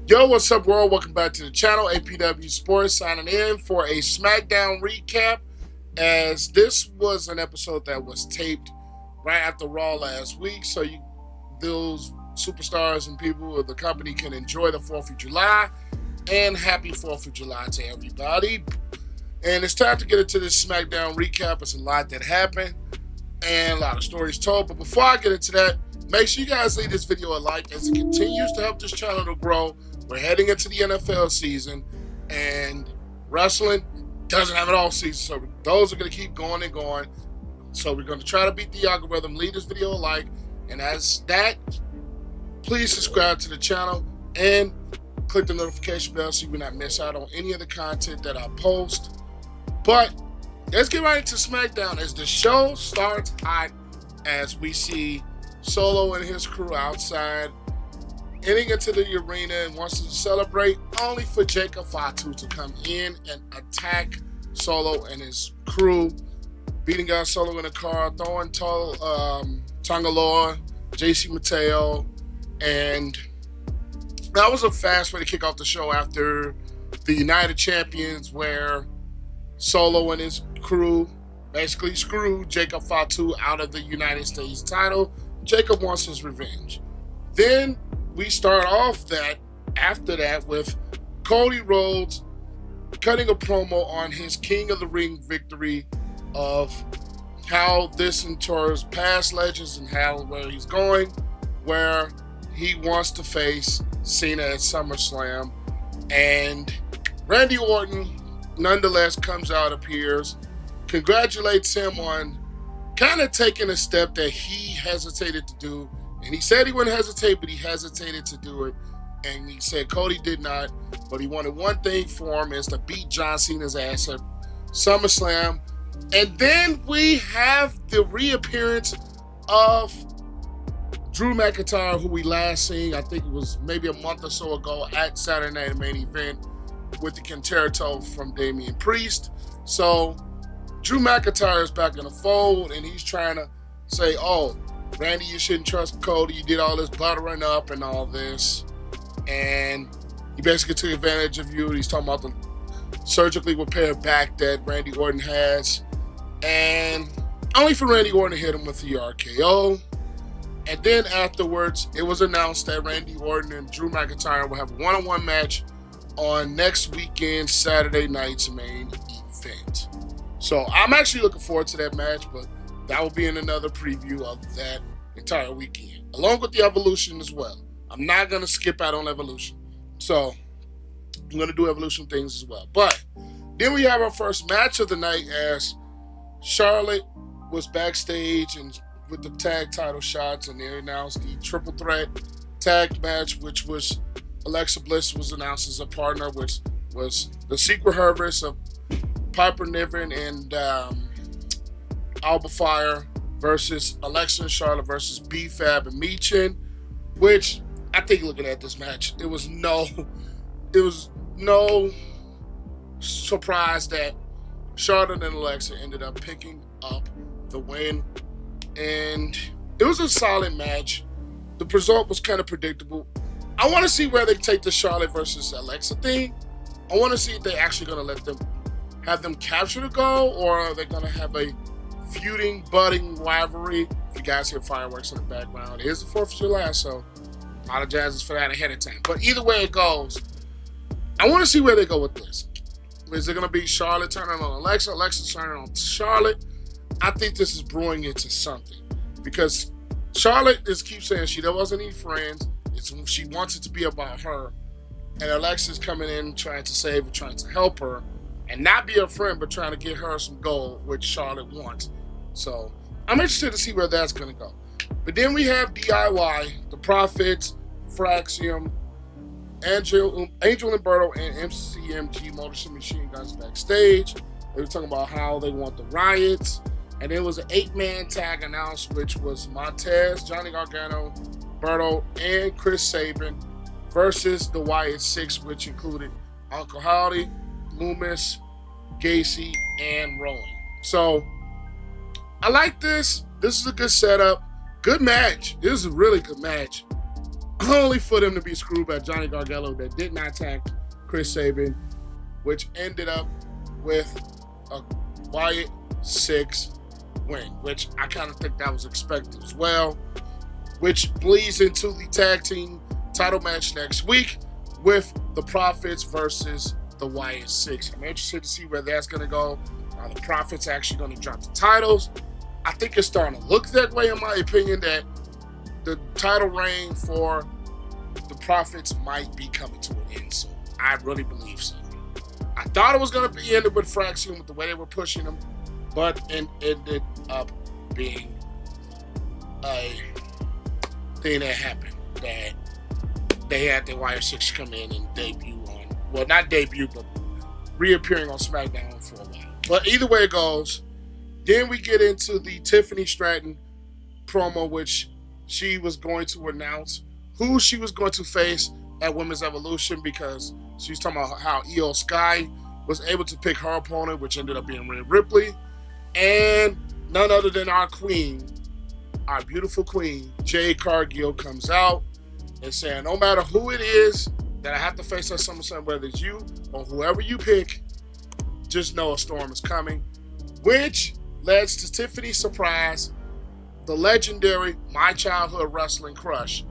Yo, what's up, world? Welcome back to the channel. APW Sports signing in for a Smackdown recap, as this was an episode that was taped right after Raw last week, so those superstars and people of the company can enjoy the 4th of July, and happy 4th of July to everybody. And it's time to get into this Smackdown recap. It's a lot that happened and a lot of stories told, but before I get into that, make sure you guys leave this video a like as it continues to help this channel to grow. We're heading into the NFL season, and wrestling doesn't have an all season, so those are going to keep going and going. So we're going to try to beat the algorithm. Leave this video a like, and as that, please subscribe to the channel and click the notification bell so you will not miss out on any of the content that I post. But let's get right into SmackDown as the show starts hot, as we see Solo and his crew outside, getting into the arena and wants to celebrate, only for Jacon Fatu to come in and attack Solo and his crew, beating out Solo in the car, throwing Tonga, JC Mateo, and that was a fast way to kick off the show after the United Champions, where Solo and his crew basically screwed Jacon Fatu out of the United States title. Jacob wants his revenge. Then we start off after that with Cody Rhodes cutting a promo on his King of the Ring victory, of how this entails past legends and where he's going, where he wants to face Cena at SummerSlam. And Randy Orton nonetheless comes out, appears, congratulates him on kind of taking a step that he hesitated to do. And he said he wouldn't hesitate, but he hesitated to do it. And he said Cody did not, but he wanted one thing for him, is to beat John Cena's ass at SummerSlam. And then we have the reappearance of Drew McIntyre, who we last seen, I think it was maybe a month or so ago, at Saturday Night Main Event with the concerto from Damian Priest. So Drew McIntyre is back in the fold, and he's trying to say, oh, Randy, you shouldn't trust Cody. You did all this buttering up and all this. And he basically took advantage of you. He's talking about the surgically repaired back that Randy Orton has. And only for Randy Orton to hit him with the RKO. And then afterwards, it was announced that Randy Orton and Drew McIntyre will have a one-on-one match on next weekend, Saturday night's main event. So I'm actually looking forward to that match, but that will be in another preview of that entire weekend, along with the Evolution as well. I'm not going to skip out on Evolution. So I'm going to do Evolution things as well. But then we have our first match of the night, as Charlotte was backstage and with the tag title shots, and they announced the triple threat tag match, which was Alexa Bliss was announced as a partner, which was the Secret Harvest of Piper Niven and Alba Fire versus Alexa and Charlotte versus B-Fab and Michin, which I think, looking at this match, it was no surprise that Charlotte and Alexa ended up picking up the win. And it was a solid match. The result was kind of predictable. I want to see where they take the Charlotte versus Alexa thing. I want to see if they're actually going to have them capture the goal, or are they going to have a feuding, budding rivalry? If you guys hear fireworks in the background, it is the 4th of July, so apologizes for that ahead of time. But either way it goes, I want to see where they go with this. Is it going to be Charlotte turning on Alexa, Alexa turning on Charlotte? I think this is brewing into something, because Charlotte keeps saying she doesn't need friends. She wants it to be about her. And Alexa's coming in trying to save her, trying to help her, and not be a friend, but trying to get her some gold, which Charlotte wants. So I'm interested to see where that's going to go. But then we have DIY, the Prophets, Fraxium, Angel Umberto, and MCMG Motor City Machine Guns backstage. They were talking about how they want the riots. And there was an 8-man tag announced, which was Montez, Johnny Gargano, Berto, and Chris Sabin versus the Wyatt 6, which included Uncle Howdy, Loomis, Gacy, and Rowan. So I like this. This is a good setup. Good match. This is a really good match. only for them to be screwed by Johnny Gargano that did not attack Chris Sabin, which ended up with a Wyatt 6 win, which I kind of think that was expected as well, which bleeds into the tag team title match next week with the Profits versus the Wyatt 6. I'm interested to see where that's going to go. Are the Profits actually going to drop the titles? I think it's starting to look that way, in my opinion, that the title reign for the Profits might be coming to an end soon. I really believe so. I thought it was going to be ended with Fraxium with the way they were pushing them, but it ended up being a thing that happened, that they had the Wire 6 come in and debut on, well, not debut, but reappearing on Smackdown for a while. But either way it goes, then we get into the Tiffany Stratton promo, which she was going to announce who she was going to face at Women's Evolution, because she was talking about how Io Sky was able to pick her opponent, which ended up being Rhea Ripley, and none other than our queen, our beautiful queen, Jade Cargill, comes out and saying, no matter who it is that I have to face at SummerSlam, whether it's you or whoever you pick, just know a storm is coming, which leads to Tiffany's surprise, the legendary My Childhood Wrestling Crush,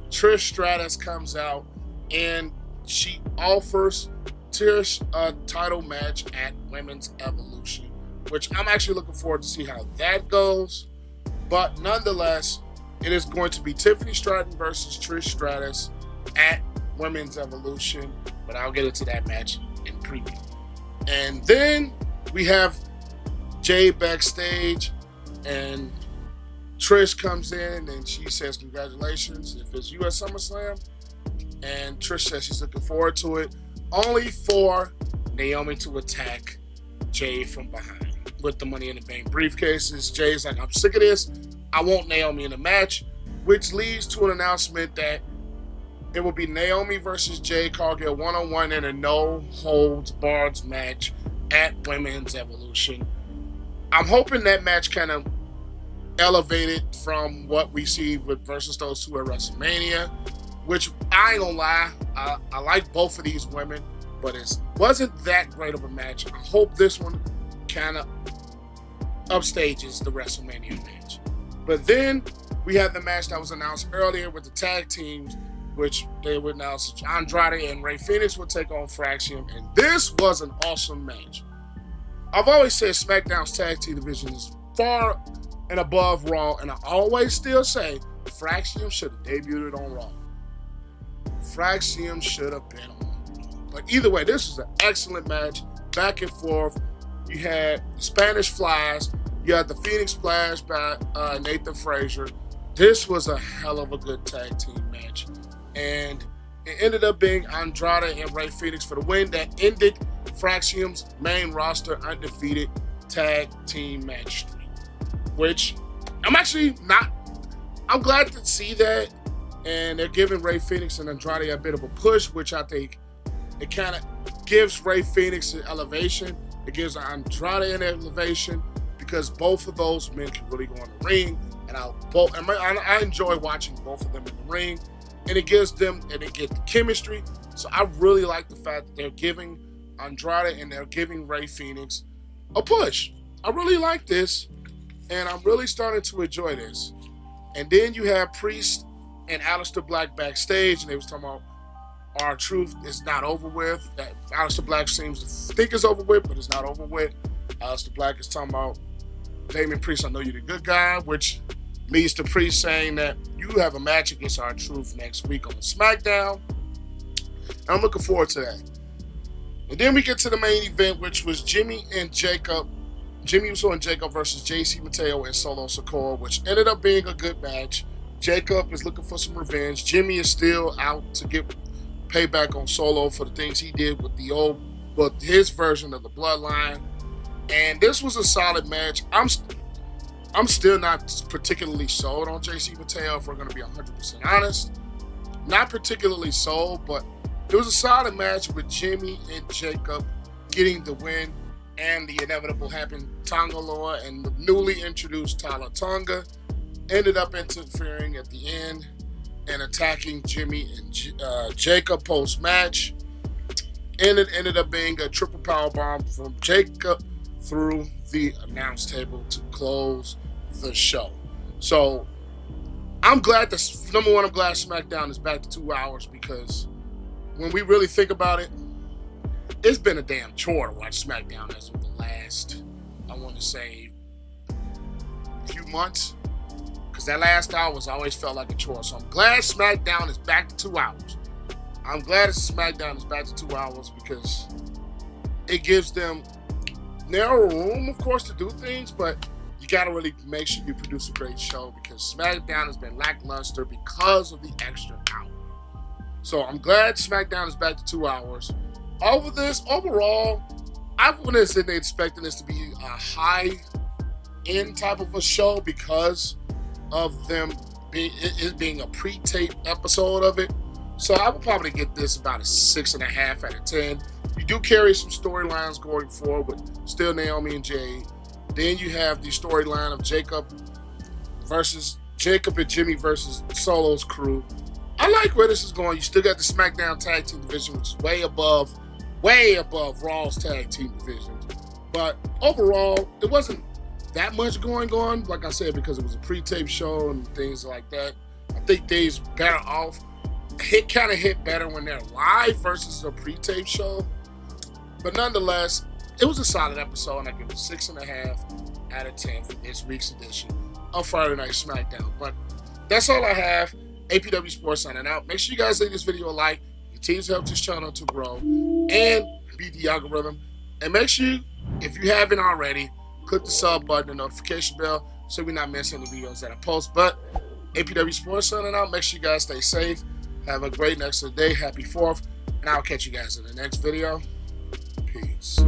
Trish Stratus, comes out and she offers Trish a title match at Women's Evolution, which I'm actually looking forward to see how that goes. But nonetheless, it is going to be Tiffany Stratton versus Trish Stratus at Women's Evolution, but I'll get into that match in preview. And then we have Jade backstage, and Trish comes in and she says, congratulations, if it's you at SummerSlam. And Trish says she's looking forward to it, only for Naomi to attack Jade from behind with the Money in the Bank briefcases. Jade's like, I'm sick of this. I want Naomi in the match, which leads to an announcement that it will be Naomi versus Jade Cargill one-on-one in a no-holds-barred match at Women's Evolution. I'm hoping that match kind of elevated from what we see with versus those two at WrestleMania, which I ain't gonna lie, I like both of these women, but it wasn't that great of a match. I hope this one kind of upstages the WrestleMania match. But then we had the match that was announced earlier with the tag teams, which they would announce Andrade and Rey Fenix would take on Fraxium, and this was an awesome match. I've always said SmackDown's tag team division is far and above Raw, and I always still say Fraxium should have debuted on Raw. Fraxium should have been on Raw. But either way, this was an excellent match, back and forth. You had Spanish Flies, you had the Phoenix Splash by Nathan Frazier. This was a hell of a good tag team match. And it ended up being Andrade and Rey Fenix for the win that ended Fraxium's main roster undefeated tag team match streak. Which I'm actually not, I'm glad to see that. And they're giving Rey Fenix and Andrade a bit of a push, which I think it kind of gives Rey Fenix an elevation. It gives Andrade an elevation because both of those men can really go in the ring. And I enjoy watching both of them in the ring. And it gives them, and they get the chemistry. So I really like the fact that they're giving Andrade and they're giving Rey Fenix a push. I really like this, and I'm really starting to enjoy this. And then you have Priest and Aleister Black backstage, and they was talking about our truth is not over with. That Aleister Black seems to think it's over with, but it's not over with. Aleister Black is talking about Damien Priest, I know you're the good guy, which leads to Priest saying that you have a match against our truth next week on SmackDown. And I'm looking forward to that. And then we get to the main event, which was Jimmy Uso and Jacob versus JC Mateo and Solo Sikoa, which ended up being a good match. Jacob is looking for some revenge. Jimmy is still out to get payback on Solo for the things he did with his version of the Bloodline. And this was a solid match. I'm still not particularly sold on JC Mateo, if we're going to be 100% honest. Not particularly sold, but it was a solid match with Jimmy and Jacob getting the win, and the inevitable happened. Tonga Loa and the newly introduced Tala Tonga ended up interfering at the end, and attacking Jimmy and Jacob post-match. And it ended up being a triple powerbomb from Jacob through the announce table to close the show. So I'm glad that, number one, I'm glad SmackDown is back to 2 hours, because when we really think about it, it's been a damn chore to watch SmackDown as of the last, I want to say, few months. Because that last hour has always felt like a chore. So I'm glad SmackDown is back to 2 hours. I'm glad SmackDown is back to 2 hours, because it gives them narrow room, of course, to do things, but you got to really make sure you produce a great show, because SmackDown has been lackluster because of the extra hour. So I'm glad SmackDown is back to 2 hours. Over this, overall, I wouldn't say they're expecting this to be a high-end type of a show because of them being a pre-taped episode of it. So I would probably get this about a 6.5 out of 10. You do carry some storylines going forward with still Naomi and Jade. Then you have the storyline of Jacob and Jimmy versus Solo's crew. I like where this is going. You still got the SmackDown Tag Team Division, which is way above Raw's Tag Team Division. But overall, it wasn't that much going on, like I said, because it was a pre-tape show and things like that. I think they's better off. Kind of hit better when they're live versus a pre-tape show. But nonetheless, it was a solid episode, and I give it 6.5 out of 10 for this week's edition of Friday Night SmackDown. But that's all I have. APW Sports signing out. Make sure you guys leave this video a like. Continue to help this channel to grow and beat the algorithm. And make sure, if you haven't already, click the sub button and notification bell so we're not missing any videos that I post. But APW Sports signing out. Make sure you guys stay safe. Have a great next day. Happy 4th. And I'll catch you guys in the next video. Peace.